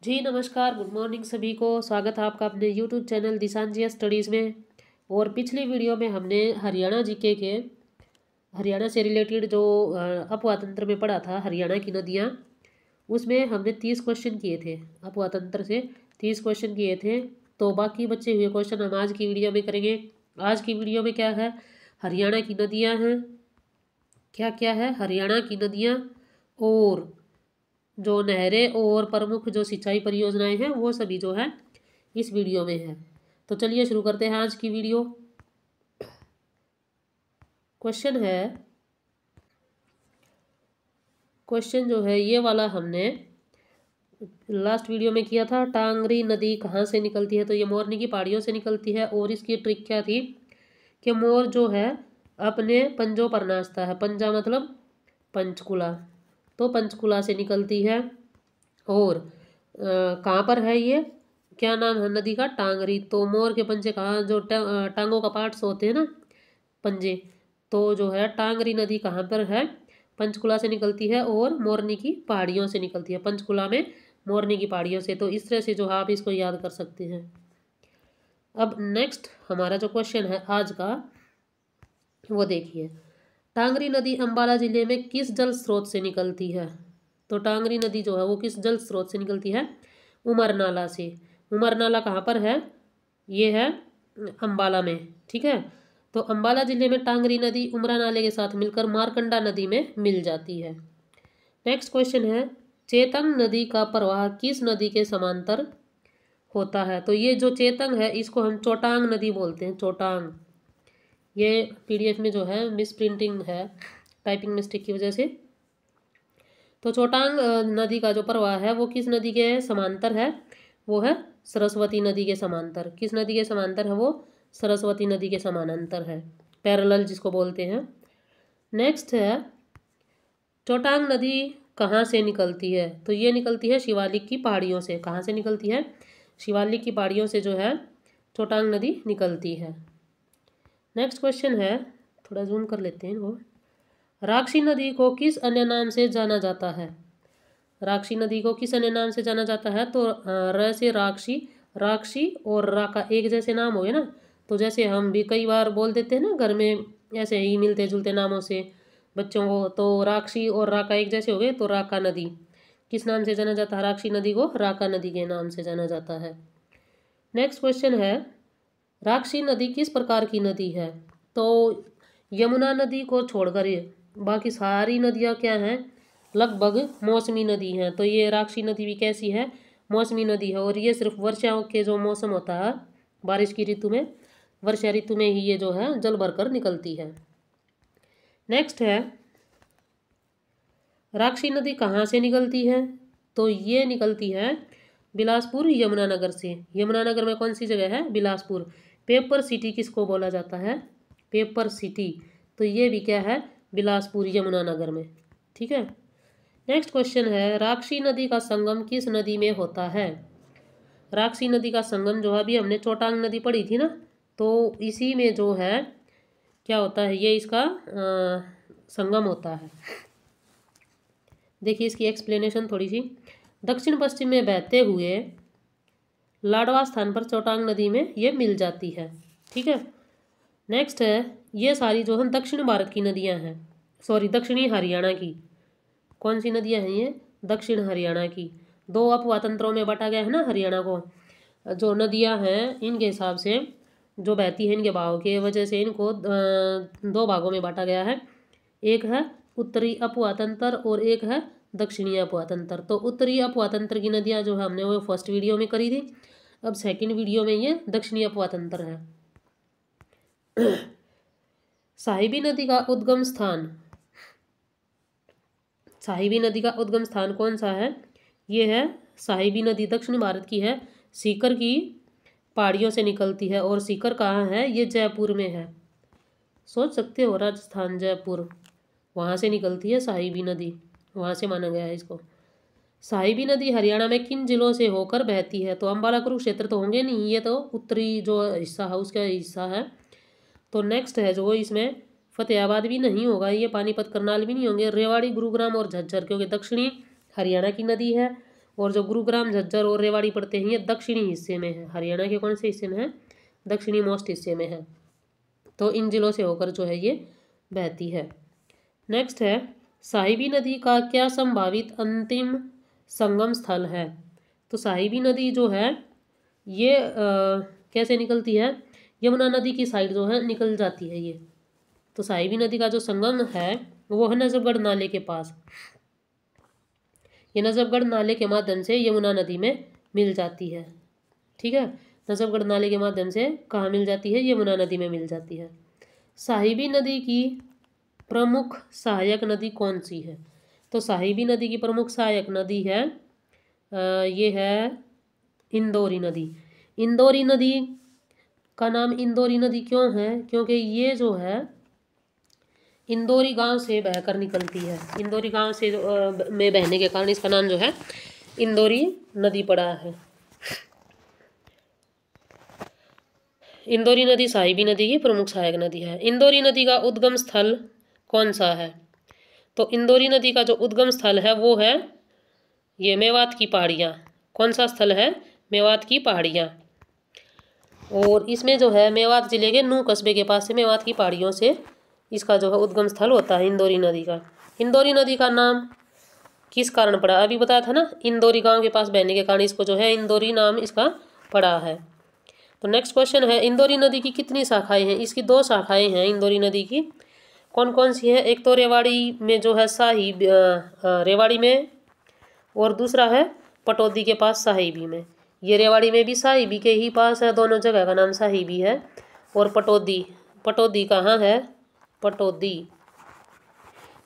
जी नमस्कार, good morning सभी को। स्वागत है आपका अपने यूट्यूब चैनल दिशांजिया स्टडीज़ में। और पिछली वीडियो में हमने हरियाणा जीके के हरियाणा से रिलेटेड जो अपवातंत्र में पढ़ा था, हरियाणा की नदियाँ, उसमें हमने 30 क्वेश्चन किए थे। अपवातंत्र से 30 क्वेश्चन किए थे। तो बाकी बचे हुए क्वेश्चन हम आज की वीडियो में करेंगे। आज की वीडियो में क्या है, हरियाणा की नदियाँ हैं। क्या क्या है, हरियाणा की नदियाँ और जो नहरें और प्रमुख जो सिंचाई परियोजनाएं हैं वो सभी जो है इस वीडियो में है। तो चलिए शुरू करते हैं आज की वीडियो। क्वेश्चन है, क्वेश्चन जो है ये वाला हमने लास्ट वीडियो में किया था। टांगरी नदी कहाँ से निकलती है? तो ये मोरनी की पहाड़ियों से निकलती है। और इसकी ट्रिक क्या थी कि मोर जो है अपने पंजों पर नाचता है। पंजा मतलब पंचकुला, तो पंचकुला से निकलती है। और कहाँ पर है ये, क्या नाम है नदी का? टांगरी। तो मोर के पंजे कहाँ, जो टांगों का पार्ट्स होते हैं ना, पंजे, तो जो है टांगरी नदी कहाँ पर है? पंचकुला से निकलती है और मोरनी की पहाड़ियों से निकलती है। पंचकुला में मोरनी की पहाड़ियों से। तो इस तरह से जो है आप इसको याद कर सकते हैं। अब नेक्स्ट हमारा जो क्वेश्चन है आज का, वो देखिए, टांगरी नदी अंबाला जिले में किस जल स्रोत से निकलती है? तो टांगरी नदी जो है वो किस जल स्रोत से निकलती है? उमर नाला से। उमर नाला कहाँ पर है? ये है अंबाला में। ठीक है, तो अंबाला जिले में टांगरी नदी उमरा नाले के साथ मिलकर मारकंडा नदी में मिल जाती है। नेक्स्ट क्वेश्चन है, चेतंग नदी का प्रवाह किस नदी के समांतर होता है? तो ये जो चेतंग है इसको हम चोटांग नदी बोलते हैं। चोटांग, ये पीडीएफ में जो है मिस प्रिंटिंग है टाइपिंग मिस्टेक की वजह से। तो चोटांग नदी का जो प्रवाह है वो किस नदी के समांतर है? वो है सरस्वती नदी के समांतर। किस नदी के समांतर है वो? सरस्वती नदी के समानांतर है, पैरेलल जिसको बोलते हैं। नेक्स्ट है, चोटांग नदी कहाँ से निकलती है? तो ये निकलती है शिवालिक की पहाड़ियों से। कहाँ से निकलती है? शिवालिक की पहाड़ियों से जो है चोटांग नदी निकलती है। नेक्स्ट क्वेश्चन है, थोड़ा जूम कर लेते हैं वो। राक्षी नदी को किस अन्य नाम से जाना जाता है? राक्षी नदी को किस अन्य नाम से जाना जाता है? तो र से राक्षी, राक्षी और रा का एक जैसे नाम हो गए ना, तो जैसे हम भी कई बार बोल देते हैं ना घर में ऐसे ही मिलते जुलते नामों से बच्चों को, तो राक्षी और रा का एक जैसे हो गए, तो राका नदी किस नाम से जाना जाता है? राक्षी नदी को राका नदी के नाम से जाना जाता है। नेक्स्ट क्वेश्चन है, राक्षी नदी किस प्रकार की नदी है? तो यमुना नदी को छोड़कर बाकी सारी नदियाँ क्या हैं? लगभग मौसमी नदी हैं। तो ये राक्षी नदी भी कैसी है? मौसमी नदी है। और ये सिर्फ वर्षा के जो मौसम होता है, बारिश की ऋतु में, वर्षा ऋतु में ही ये जो है जल भरकर निकलती है। नेक्स्ट है, राक्षी नदी कहाँ से निकलती है? तो ये निकलती है बिलासपुर यमुनानगर से। यमुनानगर में कौन सी जगह है? बिलासपुर। पेपर सिटी किसको बोला जाता है? Paper city. तो ये भी क्या है? बिलासपुर यमुनानगर में। ठीक है, नेक्स्ट क्वेश्चन है, राक्षी नदी का संगम किस नदी में होता है? राक्षी नदी का संगम जो है, अभी हमने चोटांग नदी पढ़ी थी ना, तो इसी में जो है क्या होता है, ये इसका संगम होता है। देखिए इसकी एक्सप्लेनेशन थोड़ी सी। दक्षिण पश्चिम में बहते हुए लाडवा स्थान पर चोटांग नदी में ये मिल जाती है। ठीक है, नेक्स्ट है, ये सारी जो है दक्षिण भारत की नदियां हैं, सॉरी दक्षिणी हरियाणा की। कौन सी नदियां हैं ये? दक्षिण हरियाणा की। दो अपवातंत्रों में बांटा गया है ना हरियाणा को। जो नदियां हैं इनके हिसाब से जो बहती है, इनके बहाव के वजह से इनको दो भागों में बांटा गया है। एक है उत्तरी अपवातंत्र और एक है दक्षिणी अपवातंत्र। तो उत्तरी अपवातंत्र की नदियाँ जो है हमने वो फर्स्ट वीडियो में करी थी। अब सेकंड वीडियो में ये दक्षिणी अपवातंत्र है। साहिबी नदी का उद्गम स्थान, साहिबी नदी का उद्गम स्थान कौन सा है? ये है साहिबी नदी, दक्षिण भारत की है। सीकर की पहाड़ियों से निकलती है। और सीकर कहाँ है? ये जयपुर में है। सोच सकते हो, राजस्थान जयपुर, वहाँ से निकलती है साहिबी नदी, वहाँ से माना गया है इसको। साहिबी नदी हरियाणा में किन जिलों से होकर बहती है? तो अम्बाला कुरुक्षेत्र तो होंगे नहीं, ये तो उत्तरी जो हिस्सा है उसका हिस्सा है। तो नेक्स्ट है जो इसमें फतेहाबाद भी नहीं होगा, ये पानीपत करनाल भी नहीं होंगे, रेवाड़ी गुरुग्राम और झज्जर, क्योंकि दक्षिणी हरियाणा की नदी है। और जो गुरुग्राम, झज्जर और रेवाड़ी पड़ते हैं ये दक्षिणी हिस्से में है। हरियाणा के कौन से हिस्से में है? दक्षिणी मोस्ट हिस्से में है। तो इन जिलों से होकर जो है ये बहती है। नेक्स्ट है, साहिबी नदी का क्या संभावित अंतिम संगम स्थल है? तो साहिबी नदी जो है ये कैसे निकलती है? यमुना नदी की साइड जो है निकल जाती है ये। तो साहिबी नदी का जो संगम है वो है नजफगढ़ नाले के पास। ये नजफगढ़ नाले के माध्यम से यमुना नदी में मिल जाती है। ठीक है, नजफगढ़ नाले के माध्यम से कहाँ मिल जाती है? यमुना नदी में मिल जाती है। साहिबी नदी की प्रमुख सहायक नदी कौन सी है? तो साहिबी नदी की प्रमुख सहायक नदी है ये है इंदौरी नदी। इंदौरी नदी का नाम इंदौरी नदी क्यों है? क्योंकि ये जो है इंदौरी गांव से बहकर निकलती है। इंदौरी गांव से में बहने के कारण इसका नाम जो है इंदौरी नदी पड़ा है। इंदौरी नदी साहिबी नदी की प्रमुख सहायक नदी है। इंदौरी नदी का उद्गम स्थल कौन सा है? तो इंदौरी नदी का जो उद्गम स्थल है वो है ये मेवात की पहाड़ियाँ। कौन सा स्थल है? मेवात की पहाड़ियाँ। और इसमें जो है मेवात जिले के नूह कस्बे के पास से मेवात की पहाड़ियों से इसका जो है उद्गम स्थल होता है इंदौरी नदी का। इंदौरी नदी का नाम किस कारण पड़ा? अभी बताया था ना, इंदौरी गांव के पास बहने के कारण इसको जो है इंदौरी नाम इसका पड़ा है। तो नेक्स्ट क्वेश्चन है, इंदौरी नदी की कितनी शाखाएं हैं? इसकी 2 शाखाएं हैं इंदौरी नदी की। कौन कौन सी है? एक तो रेवाड़ी में जो है रेवाड़ी में, और दूसरा है पटौदी के पास साहिबी में। ये रेवाड़ी में भी साहिबी के ही पास है, दोनों जगह का नाम साहिबी है। और पटौदी कहाँ है? पटौदी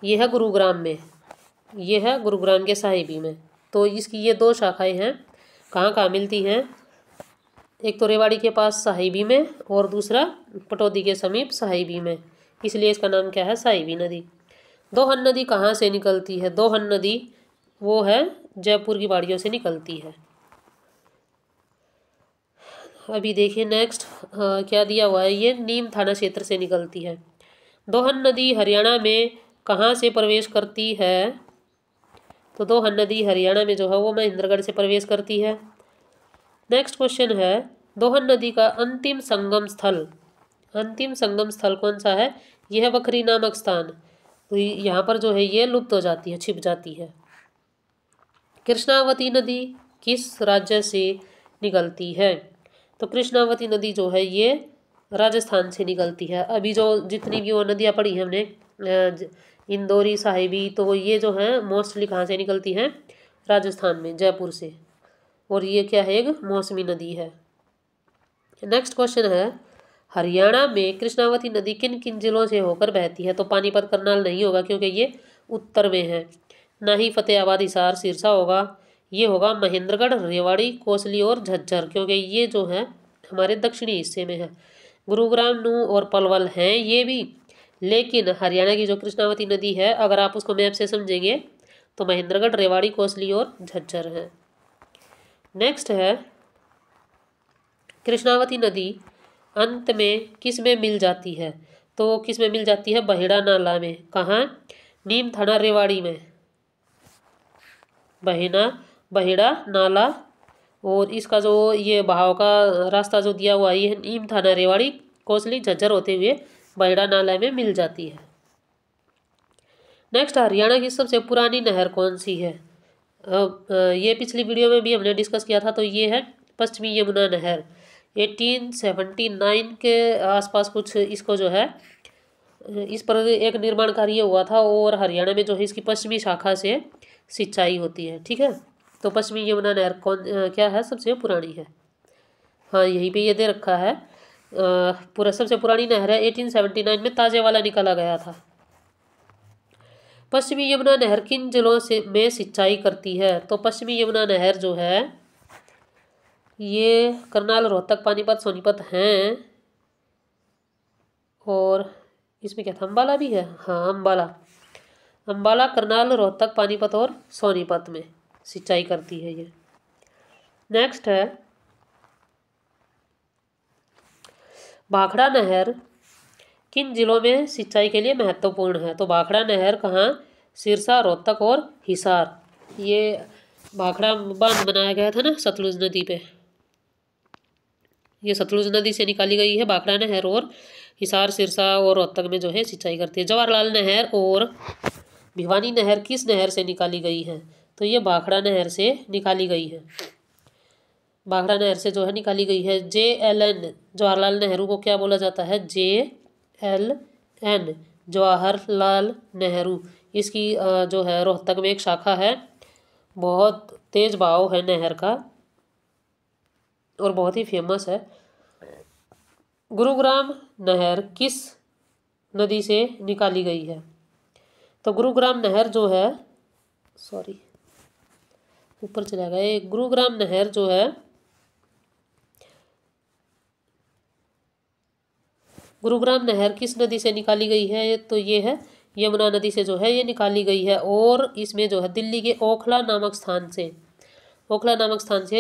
ये है गुरुग्राम में, ये है गुरुग्राम के साहिबी में। तो इसकी ये 2 शाखाएं हैं। कहाँ कहाँ मिलती हैं? एक तो रेवाड़ी के पास साहिबी में और दूसरा पटौदी के समीप साहिबी में, इसलिए इसका नाम क्या है? साहिबी नदी। दोहन नदी कहाँ से निकलती है? दोहन नदी वो है जयपुर की पहाड़ियों से निकलती है। अभी देखिए नेक्स्ट क्या दिया हुआ है, ये नीम थाना क्षेत्र से निकलती है। दोहन नदी हरियाणा में कहाँ से प्रवेश करती है? तो दोहन नदी हरियाणा में जो है वो महेंद्रगढ़ से प्रवेश करती है। नेक्स्ट क्वेश्चन है, दोहन नदी का अंतिम संगम स्थल कौन सा है? यह है बखरी नामक स्थान। तो यहाँ पर जो है ये लुप्त हो जाती है, छिप जाती है। कृष्णावती नदी किस राज्य से निकलती है? तो कृष्णावती नदी जो है ये राजस्थान से निकलती है। अभी जो जितनी भी वो नदियाँ पड़ी हैं हमने इंदौरी, साहिबी, तो ये जो है मोस्टली कहाँ से निकलती हैं? राजस्थान में, जयपुर से। और ये क्या है? एक मौसमी नदी है। नेक्स्ट क्वेश्चन है, हरियाणा में कृष्णावती नदी किन किन जिलों से होकर बहती है? तो पानीपत, करनाल नहीं होगा क्योंकि ये उत्तर में है। ना ही फतेहाबाद, हिसार, सिरसा होगा। ये होगा महेंद्रगढ़, रेवाड़ी, कोसली और झज्जर, क्योंकि ये जो है हमारे दक्षिणी हिस्से में है। गुरुग्राम, नूह और पलवल हैं ये भी, लेकिन हरियाणा की जो कृष्णावती नदी है अगर आप उसको मैप से समझेंगे तो महेंद्रगढ़, रेवाड़ी, कोसली और झज्जर है। नेक्स्ट है, कृष्णावती नदी अंत में किस में मिल जाती है? तो किस में मिल जाती है? बहेड़ा नाला में। कहाँ? नीम थाना, रेवाड़ी में। बहेड़ा नाला, और इसका जो ये बहाव का रास्ता जो दिया हुआ है ये नीम थाना, रेवाड़ी, कोसली, झज्जर होते हुए बहेड़ा नाला में मिल जाती है। नेक्स्ट, हरियाणा की सबसे पुरानी नहर कौन सी है? ये पिछली वीडियो में भी हमने डिस्कस किया था। तो ये है पश्चिमी यमुना नहर। 1879 के आसपास कुछ इसको जो है इस पर एक निर्माण कार्य हुआ था, और हरियाणा में जो है इसकी पश्चिमी शाखा से सिंचाई होती है। ठीक है, तो पश्चिमी यमुना नहर कौन क्या है? सबसे पुरानी है। हाँ, यहीं पे ये दे रखा है। पूरा सबसे पुरानी नहर है। 1879 में ताजेवाला निकाला गया था। पश्चिमी यमुना नहर किन जिलों से में सिंचाई करती है? तो पश्चिमी यमुना नहर जो है ये करनाल, रोहतक, पानीपत, सोनीपत हैं। और इसमें क्या था? अम्बाला भी है। हाँ, अम्बाला, करनाल, रोहतक, पानीपत और सोनीपत में सिंचाई करती है ये। नेक्स्ट है, भाखड़ा नहर किन जिलों में सिंचाई के लिए महत्वपूर्ण है? तो भाखड़ा नहर कहाँ? सिरसा, रोहतक और हिसार। ये भाखड़ा बांध बनाया गया था ना सतलुज नदी पे, ये सतलुज नदी से निकाली गई है भाखड़ा नहर और हिसार, सिरसा और रोहतक में जो है सिंचाई करती है। जवाहरलाल नहर और भिवानी नहर किस नहर से निकाली गई है? तो ये भाखड़ा नहर से निकाली गई है, भाखड़ा नहर से जो है निकाली गई है। JLN जवाहरलाल नेहरू को क्या बोला जाता है? JLN जवाहरलाल नेहरू, इसकी जो है रोहतक में एक शाखा है, बहुत तेज बहाव है नहर का और बहुत ही फेमस है। गुरुग्राम नहर किस नदी से निकाली गई है? तो गुरुग्राम नहर जो है, सॉरी ऊपर चला गया, गुरुग्राम नहर जो है गुरुग्राम नहर किस नदी से निकाली गई है? तो ये है यमुना नदी से जो है ये निकाली गई है और इसमें जो है दिल्ली के ओखला नामक स्थान से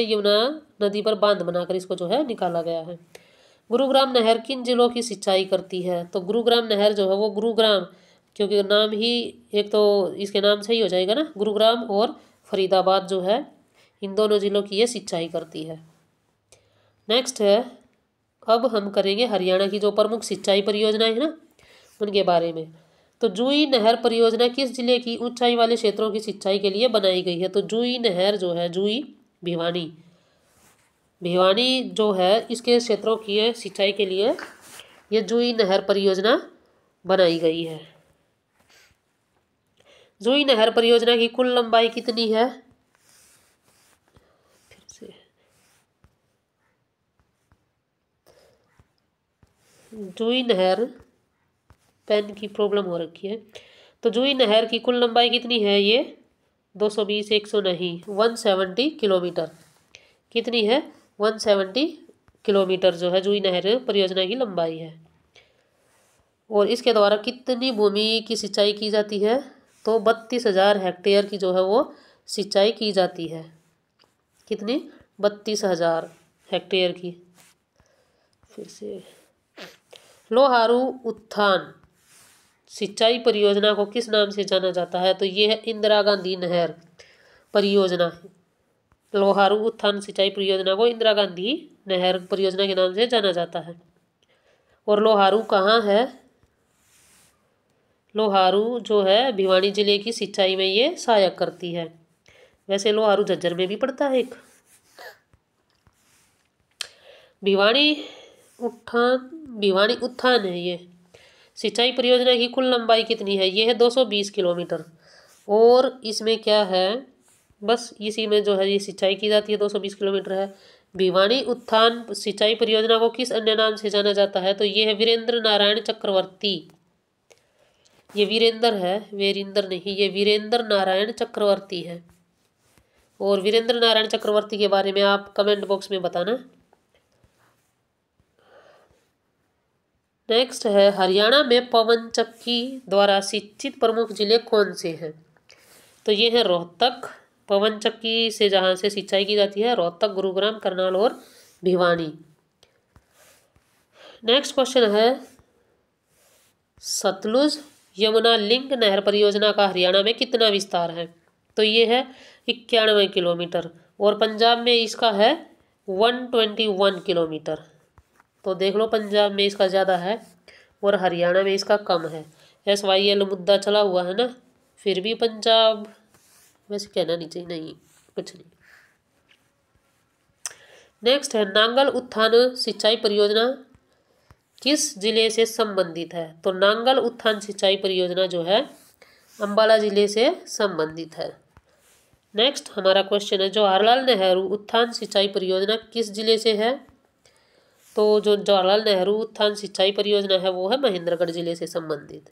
यमुना नदी पर बांध बनाकर इसको जो है निकाला गया है। गुरुग्राम नहर किन जिलों की सिंचाई करती है? तो गुरुग्राम नहर जो है वो गुरुग्राम, क्योंकि नाम ही एक तो इसके नाम से ही हो जाएगा ना, गुरुग्राम और फरीदाबाद जो है इन दोनों जिलों की ये सिंचाई करती है। नेक्स्ट है, अब हम करेंगे हरियाणा की जो प्रमुख सिंचाई परियोजनाएं है ना उनके बारे में। तो जूही नहर परियोजना किस जिले की ऊंचाई वाले क्षेत्रों की सिंचाई के लिए बनाई गई है? तो जूही नहर जो है, जूही भिवानी जो है इसके क्षेत्रों की सिंचाई के लिए ये जूही नहर परियोजना बनाई गई है। जूही नहर परियोजना की कुल लंबाई कितनी है? फिर से जूही नहर, पेन की प्रॉब्लम हो रखी है। तो जूही नहर की कुल लंबाई कितनी है? ये 220, 100 नहीं, 170 किलोमीटर। कितनी है? 170 किलोमीटर जो है जूही नहर परियोजना की लंबाई है। और इसके द्वारा कितनी भूमि की सिंचाई की जाती है? तो 32,000 हेक्टेयर की जो है वो सिंचाई की जाती है। कितनी? 32,000 हेक्टेयर की। फिर से लोहारू उत्थान सिंचाई परियोजना को किस नाम से जाना जाता है? तो ये है इंदिरा गांधी नहर परियोजना। लोहारू उत्थान सिंचाई परियोजना को इंदिरा गांधी नहर परियोजना के नाम से जाना जाता है। और लोहारू कहाँ है? लोहारू जो है भिवानी जिले की सिंचाई में ये सहायक करती है। वैसे लोहारू झज्जर में भी पड़ता है एक। भिवानी उत्थान है ये। सिंचाई परियोजना की कुल लंबाई कितनी है? ये है 220 किलोमीटर। और इसमें क्या है, बस इसी में जो है ये सिंचाई की जाती है, 220 किलोमीटर है। भिवानी उत्थान सिंचाई परियोजना को किस अन्य नाम से जाना जाता है? तो ये है वीरेंद्र नारायण चक्रवर्ती। ये वीरेंद्र है, वीरेंद्र नहीं, ये वीरेंद्र नारायण चक्रवर्ती है। और वीरेंद्र नारायण चक्रवर्ती के बारे में आप कमेंट बॉक्स में बताना। नेक्स्ट है, हरियाणा में पवन चक्की द्वारा सिंचित प्रमुख जिले कौन से हैं? तो ये है रोहतक, पवन चक्की से जहाँ से सिंचाई की जाती है, रोहतक, गुरुग्राम, करनाल और भिवानी। नेक्स्ट क्वेश्चन है, सतलुज यमुना लिंक नहर परियोजना का हरियाणा में कितना विस्तार है? तो ये है 91 किलोमीटर और पंजाब में इसका है 121 किलोमीटर। तो देख लो पंजाब में इसका ज़्यादा है और हरियाणा में इसका कम है। SYL मुद्दा चला हुआ है ना, फिर भी पंजाब, वैसे कहना नहीं चाहिए, नहीं कुछ नहीं। नेक्स्ट है, नांगल उत्थान सिंचाई परियोजना किस जिले से संबंधित है? तो नांगल उत्थान सिंचाई परियोजना जो है अंबाला जिले से संबंधित है। नेक्स्ट हमारा क्वेश्चन है, जवाहरलाल नेहरू उत्थान सिंचाई परियोजना किस जिले से है? तो जो जवाहरलाल नेहरू उत्थान सिंचाई परियोजना है वो है महेंद्रगढ़ जिले से संबंधित।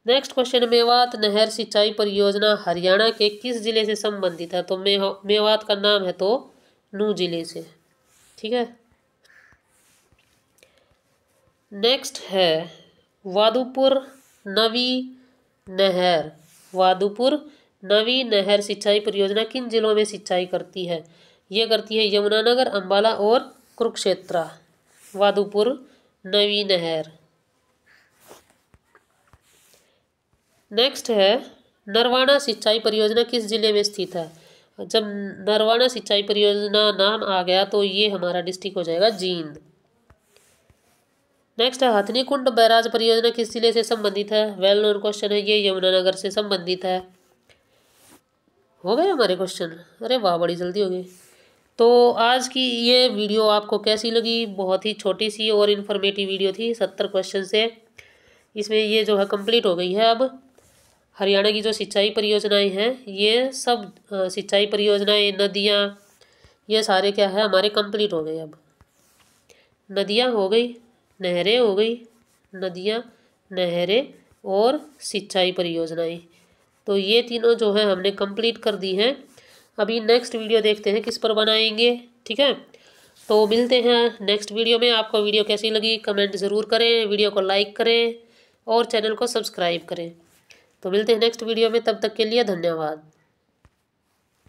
नेक्स्ट क्वेश्चन, मेवात नहर सिंचाई परियोजना हरियाणा के किस जिले से संबंधित है? तो मेवात का नाम है तो नूंह जिले से। ठीक है। नेक्स्ट है, वादुपुर नवी नहर सिंचाई परियोजना किन जिलों में सिंचाई करती है? ये करती है यमुनानगर, अंबाला और कुरुक्षेत्र। वादुपुर नवी नहर। नेक्स्ट है, नरवाना सिंचाई परियोजना किस जिले में स्थित है? जब नरवाना सिंचाई परियोजना नाम आ गया तो ये हमारा डिस्ट्रिक्ट हो जाएगा जींद। नेक्स्ट है हथनी कुंड बैराज परियोजना किस जिले से संबंधित है? वेल नोन क्वेश्चन है ये, यमुनानगर से संबंधित है। हो गए हमारे क्वेश्चन। अरे वाह, बड़ी जल्दी हो गई। तो आज की ये वीडियो आपको कैसी लगी? बहुत ही छोटी सी और इन्फॉर्मेटिव वीडियो थी, 70 क्वेश्चन से इसमें ये जो है कंप्लीट हो गई है। अब हरियाणा की जो सिंचाई परियोजनाएं हैं, ये सब सिंचाई परियोजनाएं, नदियाँ, ये सारे क्या है हमारे कंप्लीट हो गए। अब नदियाँ हो गई, नहरें हो गई, नदियाँ, नहरें और सिंचाई परियोजनाएं, तो ये तीनों जो है हमने कंप्लीट कर दी हैं। अभी नेक्स्ट वीडियो देखते हैं किस पर बनाएंगे। ठीक है, तो मिलते हैं नेक्स्ट वीडियो में। आपको वीडियो कैसी लगी कमेंट ज़रूर करें, वीडियो को लाइक करें और चैनल को सब्सक्राइब करें। तो मिलते हैं नेक्स्ट वीडियो में, तब तक के लिए धन्यवाद।